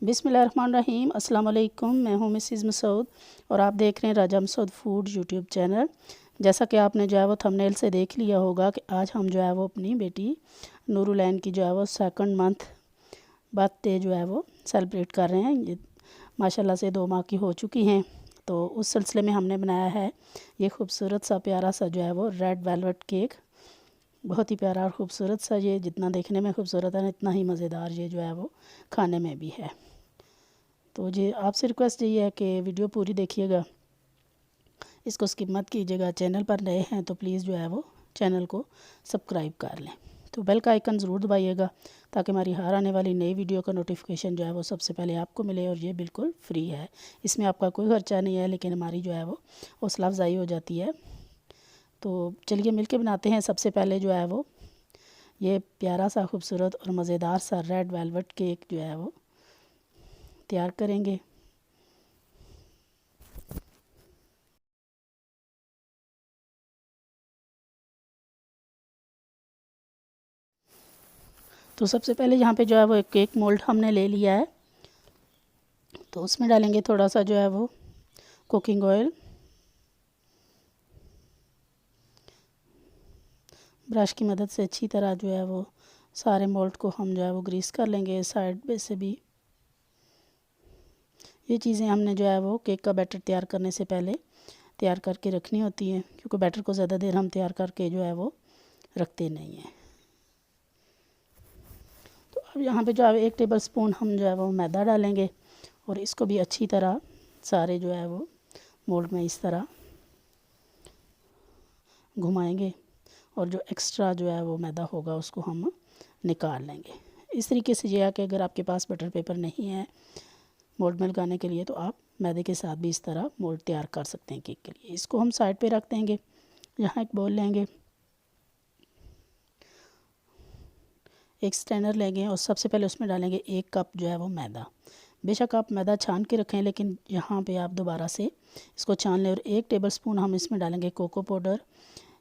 बिस्मिल्लाहिर्रहमानिर्रहीम। अस्सलाम वालेकुम। मैं हूँ मिसिज़ मसूद और आप देख रहे हैं राजा मसूद फूड यूट्यूब चैनल। जैसा कि आपने जो है वो थंबनेल से देख लिया होगा कि आज हम जो है वो अपनी बेटी नूरुलैन की जो है वो 2nd मंथ बर्थडे जो है वो सेलिब्रेट कर रहे हैं। ये माशाल्लाह से 2 माह की हो चुकी हैं, तो उस सिलसिले में हमने बनाया है ये खूबसूरत सा प्यारा सा जो है वो रेड वेलवेट केक। बहुत ही प्यारा और ख़ूबसूरत सा, ये जितना देखने में खूबसूरत है इतना ही मज़ेदार ये जो है वो खाने में भी है। तो जी आपसे रिक्वेस्ट यही है कि वीडियो पूरी देखिएगा, इसको स्किप मत कीजिएगा। चैनल पर नए हैं तो प्लीज़ जो है वो चैनल को सब्सक्राइब कर लें, तो बेल का आइकन ज़रूर दबाइएगा ताकि हमारी हर आने वाली नई वीडियो का नोटिफिकेशन जो है वो सबसे पहले आपको मिले। और ये बिल्कुल फ्री है, इसमें आपका कोई खर्चा नहीं है, लेकिन हमारी जो है वो हौसला अफजाई हो जाती है। तो चलिए मिलके बनाते हैं। सबसे पहले जो है वो ये प्यारा सा खूबसूरत और मज़ेदार सा रेड वेलवेट केक जो है वो तैयार करेंगे। तो सबसे पहले यहाँ पे जो है वो एक केक मोल्ड हमने ले लिया है, तो उसमें डालेंगे थोड़ा सा जो है वो कुकिंग ऑयल। ब्रश की मदद से अच्छी तरह जो है वो सारे मोल्ड को हम जो है वो ग्रीस कर लेंगे साइड पे से भी। ये चीज़ें हमने जो है वो केक का बैटर तैयार करने से पहले तैयार करके रखनी होती हैं, क्योंकि बैटर को ज़्यादा देर हम तैयार करके जो है वो रखते नहीं हैं। तो अब यहाँ पे जो है 1 टेबल स्पून हम जो है वो मैदा डालेंगे और इसको भी अच्छी तरह सारे जो है वो मोल्ड में इस तरह घुमाएंगे और जो एक्स्ट्रा जो है वो मैदा होगा उसको हम निकाल लेंगे। इस तरीके से यह है कि अगर आपके पास बटर पेपर नहीं है मोल्ड में लगाने के लिए, तो आप मैदे के साथ भी इस तरह मोल्ड तैयार कर सकते हैं केक के लिए। इसको हम साइड पे रख देंगे। यहाँ एक बोल लेंगे, एक स्ट्रेनर लेंगे और सबसे पहले उसमें डालेंगे 1 कप जो है वो मैदा। बेशक आप मैदा छान के रखें, लेकिन यहाँ पे आप दोबारा से इसको छान लें। और 1 टेबल स्पून हम इसमें डालेंगे कोको पाउडर,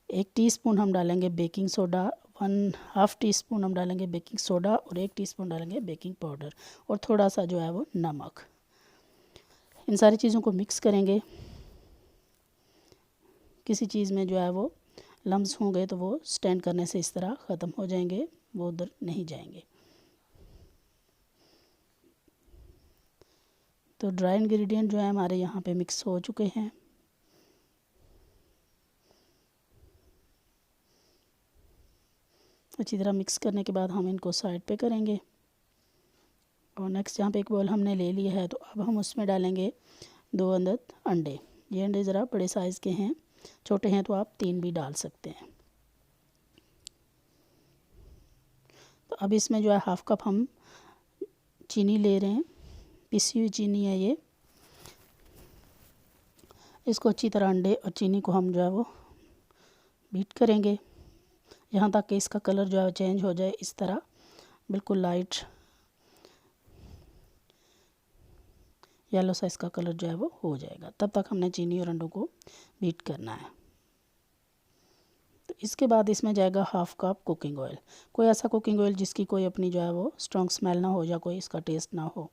1 टीस्पून हम डालेंगे बेकिंग सोडा, 1/2 टीस्पून हम डालेंगे बेकिंग सोडा और 1 टीस्पून डालेंगे बेकिंग पाउडर और थोड़ा सा जो है वो नमक। इन सारी चीज़ों को मिक्स करेंगे। किसी चीज़ में जो है वो लम्स होंगे तो वो स्टैंड करने से इस तरह ख़त्म हो जाएंगे, वो उधर नहीं जाएंगे। तो ड्राई इंग्रेडिएंट जो है हमारे यहाँ पे मिक्स हो चुके हैं। अच्छी तरह मिक्स करने के बाद हम इनको साइड पे करेंगे। और नेक्स्ट यहाँ पे एक बॉल हमने ले लिया है, तो अब हम उसमें डालेंगे 2 अदद अंडे। ये अंडे ज़रा बड़े साइज़ के हैं, छोटे हैं तो आप 3 भी डाल सकते हैं। तो अब इसमें जो है 1/2 कप हम चीनी ले रहे हैं, पिसी हुई चीनी है ये। इसको अच्छी तरह अंडे और चीनी को हम जो है वो बीट करेंगे यहाँ तक कि इसका कलर जो है चेंज हो जाए, इस तरह बिल्कुल लाइट येलो सा इसका कलर जो है वो हो जाएगा। तब तक हमने चीनी और अंडों को बीट करना है। तो इसके बाद इसमें जाएगा 1/2 कप कुकिंग ऑयल। कोई ऐसा कुकिंग ऑयल जिसकी कोई अपनी जो है वो स्ट्रॉन्ग स्मेल ना हो या कोई इसका टेस्ट ना हो।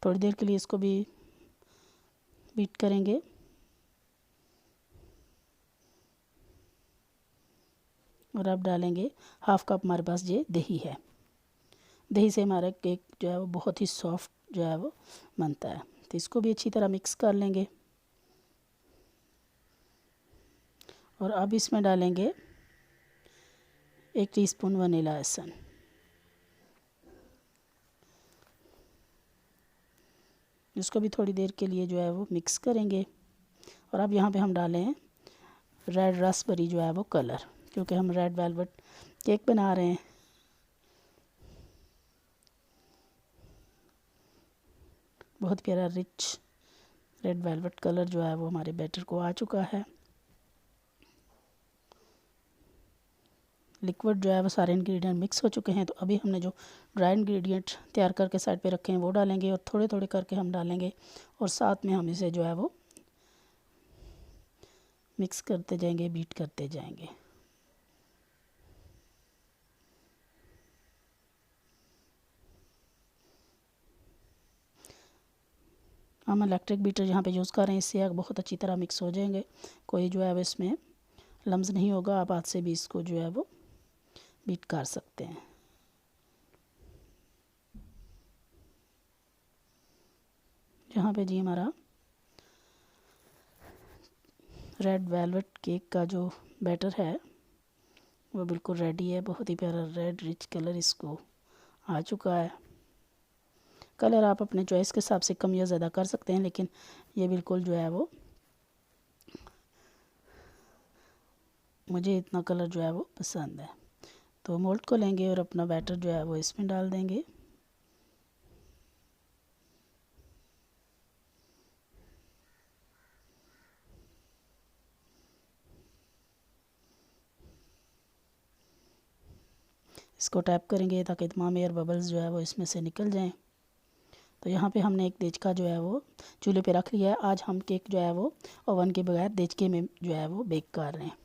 थोड़ी देर के लिए इसको भी बीट करेंगे। और अब डालेंगे 1/2 कप हमारे पास ये दही है। दही से हमारा केक जो है वो बहुत ही सॉफ्ट जो है वो बनता है। तो इसको भी अच्छी तरह मिक्स कर लेंगे। और अब इसमें डालेंगे 1 टीस्पून वनीला एसेंस। इसको भी थोड़ी देर के लिए जो है वो मिक्स करेंगे। और अब यहाँ पे हम डालें रेड रास्पबेरी जो है वो कलर, क्योंकि हम रेड वेलवेट केक बना रहे हैं। बहुत प्यारा रिच रेड वेलवेट कलर जो है वो हमारे बैटर को आ चुका है। लिक्विड जो है वो सारे इंग्रेडिएंट मिक्स हो चुके हैं। तो अभी हमने जो ड्राई इंग्रेडिएंट तैयार करके साइड पे रखे हैं वो डालेंगे और थोड़े थोड़े करके हम डालेंगे और साथ में हम इसे जो है वो मिक्स करते जाएंगे, बीट करते जाएंगे। हम इलेक्ट्रिक बीटर यहाँ पे यूज़ कर रहे हैं, इससे बहुत अच्छी तरह मिक्स हो जाएंगे, कोई जो है वो इसमें लम्स नहीं होगा। आप हाथ से भी इसको जो है वो बीट कर सकते हैं। यहाँ पे जी हमारा रेड वेलवेट केक का जो बैटर है वो बिल्कुल रेडी है। बहुत ही प्यारा रेड रिच कलर इसको आ चुका है। कलर आप अपने चॉइस के हिसाब से कम या ज़्यादा कर सकते हैं, लेकिन ये बिल्कुल जो है वो मुझे इतना कलर जो है वो पसंद है। तो मोल्ड को लेंगे और अपना बैटर जो है वो इसमें डाल देंगे। इसको टैप करेंगे ताकि तमाम एयर बबल्स जो है वो इसमें से निकल जाएं। तो यहाँ पे हमने एक देचका जो है वो चूल्हे पे रख लिया है। आज हम केक जो है वो ओवन के बगैर देचके में जो है वो बेक कर रहे हैं।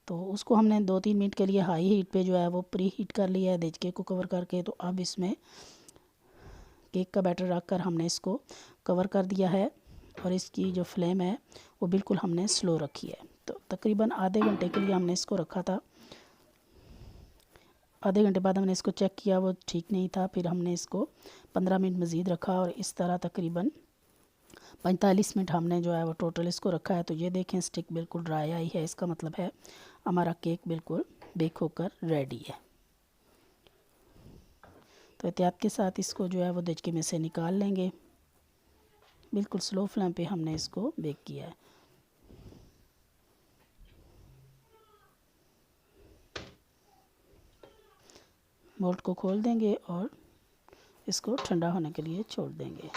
तो उसको हमने 2-3 मिनट के लिए हाई हीट पे जो है वो प्री हीट कर लिया है देचके को कवर करके। तो अब इसमें केक का बैटर रख कर हमने इसको कवर कर दिया है और इसकी जो फ्लेम है वो बिल्कुल हमने स्लो रखी है। तो तकरीबन आधे घंटे के लिए हमने इसको रखा था। आधे घंटे बाद हमने इसको चेक किया, वो ठीक नहीं था। फिर हमने इसको 15 मिनट मज़ीद रखा और इस तरह तकरीबन 45 मिनट हमने जो है वो टोटल इसको रखा है। तो ये देखें स्टिक बिल्कुल ड्राई आई है, इसका मतलब है हमारा केक बिल्कुल बेक होकर रेडी है। तो एहतियात के साथ इसको जो है वो देचके में से निकाल लेंगे। बिल्कुल स्लो फ्लेम पे हमने इसको बेक किया है। मोल्ड को खोल देंगे और इसको ठंडा होने के लिए छोड़ देंगे।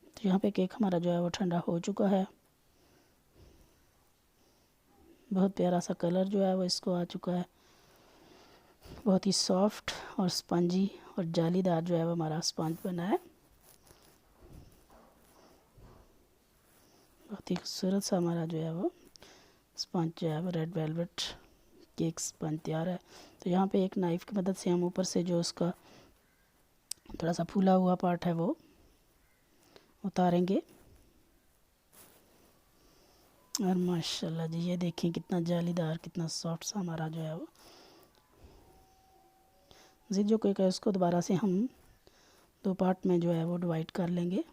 तो यहाँ पे केक हमारा जो है वो ठंडा हो चुका है। बहुत प्यारा सा कलर जो है वो इसको आ चुका है। बहुत ही सॉफ्ट और स्पंजी और जालीदार जो है वो हमारा स्पंज बना है। बहुत ही खूबसूरत सा हमारा जो है वो स्पंज जो है वो रेड वेलवेट केक स्पंज तैयार है। तो यहाँ पे एक नाइफ़ की मदद से हम ऊपर से जो उसका थोड़ा सा फूला हुआ पार्ट है वो उतारेंगे। और माशाल्लाह जी ये देखें कितना जालीदार, कितना सॉफ्ट सा हमारा जो है वो ज़िद जो केक है उसको दोबारा से हम 2 पार्ट में जो है वो डिवाइड कर लेंगे।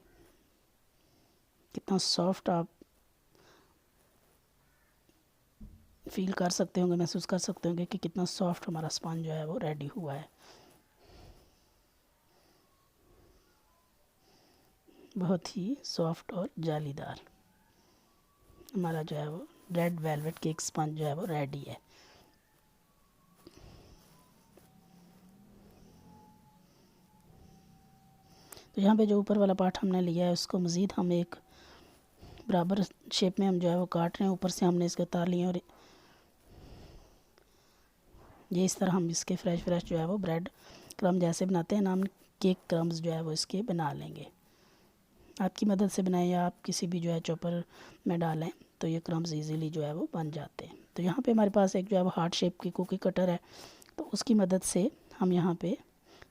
कितना सॉफ्ट आप फील कर सकते होंगे, महसूस कर सकते होंगे कि कितना सॉफ्ट हमारा स्पंज जो है वो रेडी हुआ है। बहुत ही सॉफ्ट और जालीदार हमारा जो है वो रेड वेलवेट केक स्पंज जो है वो रेडी है। तो यहाँ पे जो ऊपर वाला पार्ट हमने लिया है उसको मज़ीद हम एक बराबर शेप में हम जो है वो काट रहे हैं। ऊपर से हमने इसके उतार लिए और ये इस तरह हम इसके फ्रेश जो है वो ब्रेड क्रम्ब जैसे बनाते हैं ना, हम केक क्रम्ब्स जो है वो इसके बना लेंगे। आपकी मदद से बनाएं या आप किसी भी जो है चॉपर में डालें तो ये क्रम्ब्स इजीली जो है वो बन जाते हैं। तो यहाँ पे हमारे पास एक जो है वो हार्ट शेप की कुकी कटर है, तो उसकी मदद से हम यहाँ पे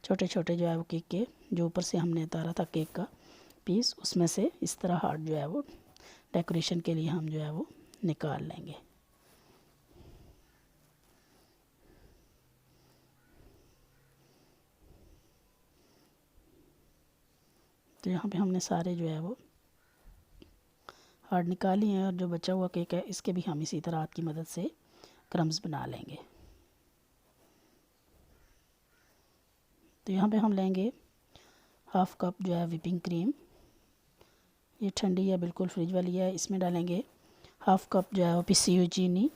छोटे छोटे जो है वो केक के जो ऊपर से हमने उतारा था केक का पीस, उसमें से इस तरह हार्ट जो है वो डेकोरेशन के लिए हम जो है वो निकाल लेंगे। तो यहाँ पे हमने सारे जो है वो हार्ट निकाली हैं और जो बचा हुआ केक है इसके भी हम इसी तरह हाथ की मदद से क्रम्स बना लेंगे। तो यहाँ पे हम लेंगे हाफ़ कप जो है विपिंग क्रीम, ये ठंडी है बिल्कुल फ्रिज वाली है। इसमें डालेंगे हाफ़ कप जो है वो पिसी हुई चीनी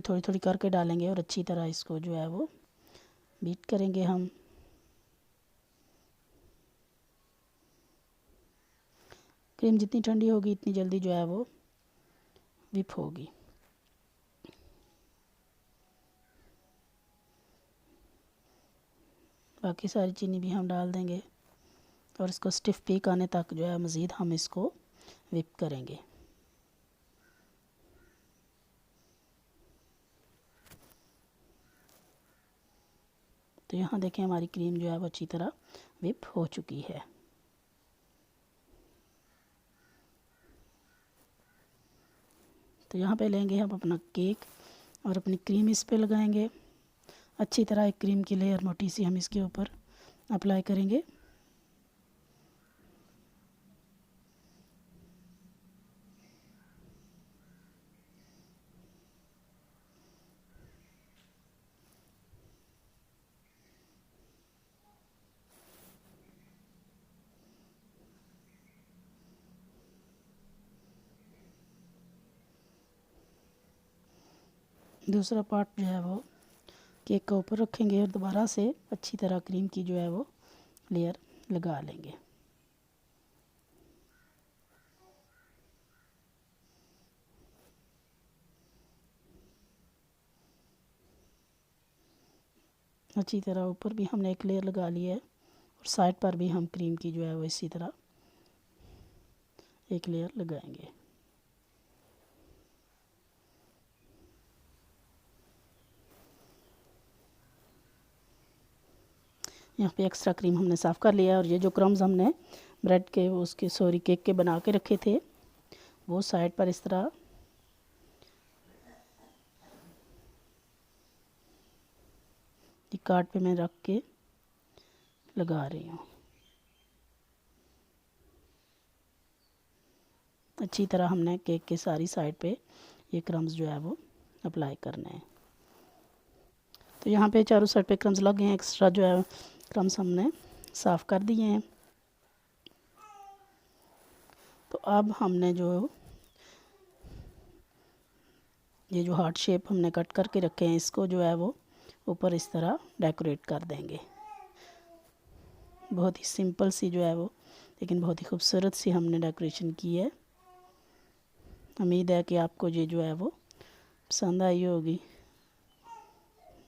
थोड़ी थोड़ी करके डालेंगे और अच्छी तरह इसको जो है वो बीट करेंगे हम। क्रीम जितनी ठंडी होगी इतनी जल्दी जो है वो विप होगी। बाकी सारी चीनी भी हम डाल देंगे और इसको स्टिफ पीक आने तक जो है मज़ीद हम इसको विप करेंगे। तो यहाँ देखें हमारी क्रीम जो है वो अच्छी तरह विप हो चुकी है। तो यहाँ पे लेंगे हम अपना केक और अपनी क्रीम इस पे लगाएंगे। अच्छी तरह एक क्रीम की लेयर मोटी सी हम इसके ऊपर अप्लाई करेंगे। दूसरा पार्ट जो है वो केक का ऊपर रखेंगे और दोबारा से अच्छी तरह क्रीम की जो है वो लेयर लगा लेंगे। अच्छी तरह ऊपर भी हमने एक लेयर लगा ली है और साइड पर भी हम क्रीम की जो है वो इसी तरह एक लेयर लगाएंगे। यहाँ पे एक्स्ट्रा क्रीम हमने साफ़ कर लिया है और ये जो क्रम्स हमने ब्रेड के उसके सॉरी केक के बना के रखे थे वो साइड पर इस तरह कार्ड पे मैं रख के लगा रही हूँ। अच्छी तरह हमने केक के सारी साइड पे ये क्रम्स जो है वो अप्लाई करने हैं। तो यहाँ पे चारों साइड पे क्रम्स लग गए हैं। एक्स्ट्रा जो है क्रम्स हमने साफ़ कर दिए हैं। तो अब हमने जो ये जो हार्ट शेप हमने कट करके रखे हैं इसको जो है वो ऊपर इस तरह डेकोरेट कर देंगे। बहुत ही सिंपल सी जो है वो लेकिन बहुत ही खूबसूरत सी हमने डेकोरेशन की है। उम्मीद है कि आपको ये जो है वो पसंद आई होगी।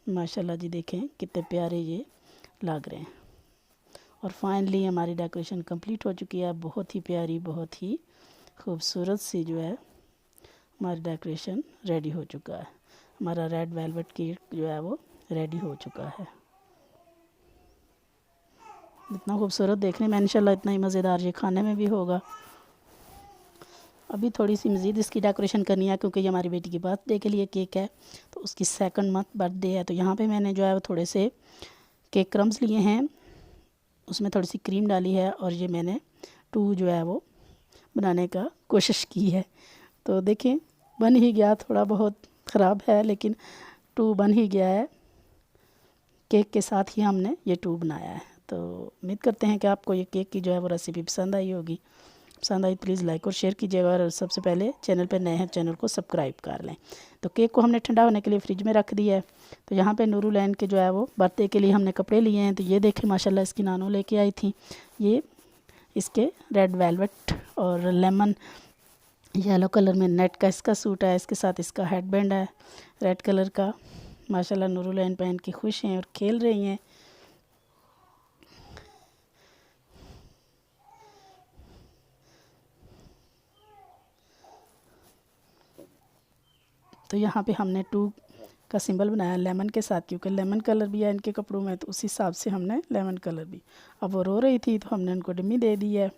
माशाल्लाह जी देखें कितने प्यारे ये लग रहे हैं। और फाइनली हमारी डेकोरेशन कंप्लीट हो चुकी है। बहुत ही प्यारी बहुत ही खूबसूरत सी जो है हमारी डेकोरेशन रेडी हो चुका है। हमारा रेड वेलवेट केक जो है वो रेडी हो चुका है। इतना खूबसूरत देखने में इंशाल्लाह इतना ही मज़ेदार ये खाने में भी होगा। अभी थोड़ी सी मज़ीद इसकी डेकोरेशन करनी है क्योंकि ये हमारी बेटी की बर्थडे के लिए केक है तो उसकी सेकंड मंथ बर्थडे है। तो यहाँ पे मैंने जो है वो थोड़े से केक क्रम्स लिए हैं, उसमें थोड़ी सी क्रीम डाली है और ये मैंने टू जो है वो बनाने का कोशिश की है। तो देखें बन ही गया, थोड़ा बहुत ख़राब है लेकिन टू बन ही गया है। केक के साथ ही हमने ये टू बनाया है। तो उम्मीद करते हैं कि आपको ये केक की जो है वो रेसिपी पसंद आई होगी। पसंद आई प्लीज़ लाइक और शेयर कीजिएगा और सबसे पहले चैनल पर नए हैं चैनल को सब्सक्राइब कर लें। तो केक को हमने ठंडा होने के लिए फ्रिज में रख दिया है। तो यहाँ पे नूरुलैन के जो है वो बर्थडे के लिए हमने कपड़े लिए हैं। तो ये देखें माशाल्लाह इसकी नानो लेके आई थी। ये इसके रेड वेलवेट और लेमन येलो कलर में नेट का इसका सूट है। इसके साथ इसका हेडबैंड है रेड कलर का। माशाल्लाह नूरुलैन पहन के खुश हैं और खेल रही हैं। तो यहाँ पे हमने टू का सिंबल बनाया लेमन के साथ क्योंकि लेमन कलर भी है इनके कपड़ों में तो उस हिसाब से हमने लेमन कलर भी। अब वो रो रही थी तो हमने उनको डिम्मी दे दी है।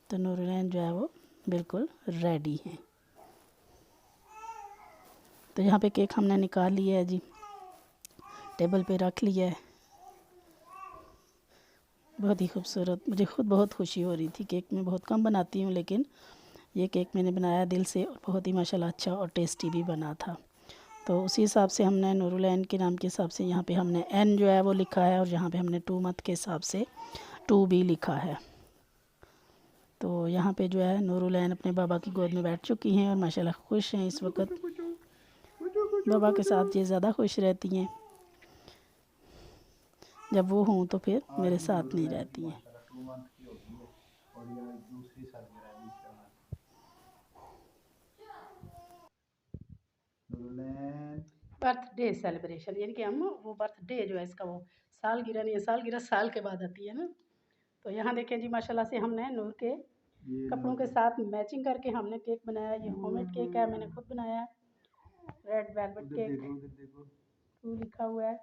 तो नूरुलैन जो है वो बिल्कुल रेडी हैं। तो यहाँ पे केक हमने निकाल लिया है जी, टेबल पे रख लिया है। बहुत ही खूबसूरत, मुझे खुद बहुत खुशी हो रही थी। केक मैं बहुत कम बनाती हूँ लेकिन ये केक मैंने बनाया दिल से और बहुत ही माशाल्लाह अच्छा और टेस्टी भी बना था। तो उसी हिसाब से हमने नूरुलैन के नाम के हिसाब से यहाँ पे हमने एन जो है वो लिखा है और यहाँ पे हमने 2 मंथ के हिसाब से 2 भी लिखा है। तो यहाँ पे जो है नूरुलैन अपने बाबा की गोद में बैठ चुकी हैं और माशाल्लाह खुश हैं इस वक्त। बाबा के साथ ये ज़्यादा खुश रहती हैं। जब वो हों तो फिर मेरे साथ नहीं रहती हैं। बर्थडे सेलिब्रेशन यानी कि हम वो बर्थडे जो है इसका वो सालगिरह नहीं है, सालगिरह साल के बाद आती है ना। तो यहाँ देखें जी माशाल्लाह से हमने नूर के कपड़ों के साथ मैचिंग करके हमने केक बनाया। ये होममेड केक है, मैंने खुद बनाया है। रेड वेलवेट केक टू लिखा हुआ है।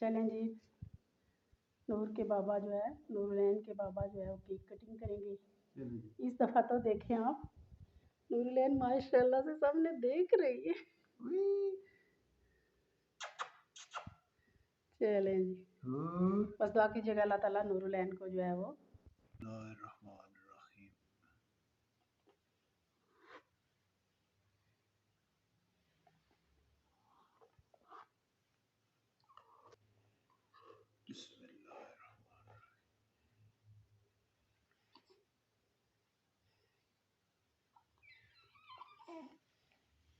चलें जी, नूर के बाबा जो है, नूरुलैन के बाबा जो है वो केक कटिंग करेंगे। इस दफ़ा तो देखें आप, नूरुलैन माशाल्लाह से सबने देख रही है। चलें जी, बस दुआ कीजिएगा अल्लाह ताला नूरुलैन को जो है वो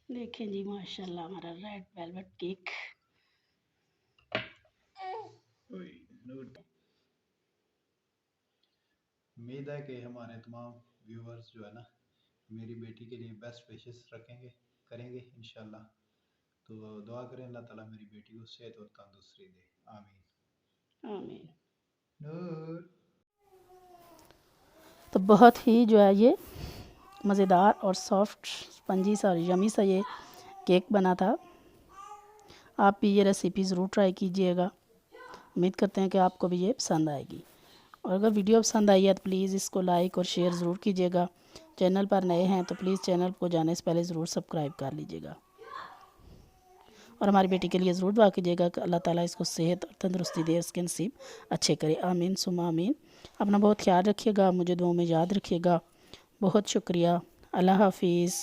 देखें जी माशाल्लाह हमारा रेड वेलवेट केक। उम्मीद है कि हमारे तमाम व्यूवर्स जो है ना मेरी बेटी के लिए बेस्ट विशेस करेंगे इंशाल्लाह। तो दुआ करें अल्लाह ताला मेरी बेटी को सेहत और तंदुरुस्ती दे, आमीन आमीन। नूर। तो बहुत ही जो है ये मज़ेदार और सॉफ्ट स्पंजी सा और यमी सा ये केक बना था। आप भी ये रेसिपी ज़रूर ट्राई कीजिएगा। उम्मीद करते हैं कि आपको भी ये पसंद आएगी। और अगर वीडियो पसंद आई है तो प्लीज़ इसको लाइक और शेयर ज़रूर कीजिएगा। चैनल पर नए हैं तो प्लीज़ चैनल को जाने से पहले ज़रूर सब्सक्राइब कर लीजिएगा। और हमारी बेटी के लिए ज़रूर दुआ कीजिएगा कि अल्लाह ताला इसको सेहत और तंदुरुस्ती दे, उसके नसीब अच्छे करे, आमीन सुमा आमीन। अपना बहुत ख्याल रखिएगा, मुझे दुआ में याद रखिएगा। बहुत शुक्रिया, अल्लाह हाफिज़।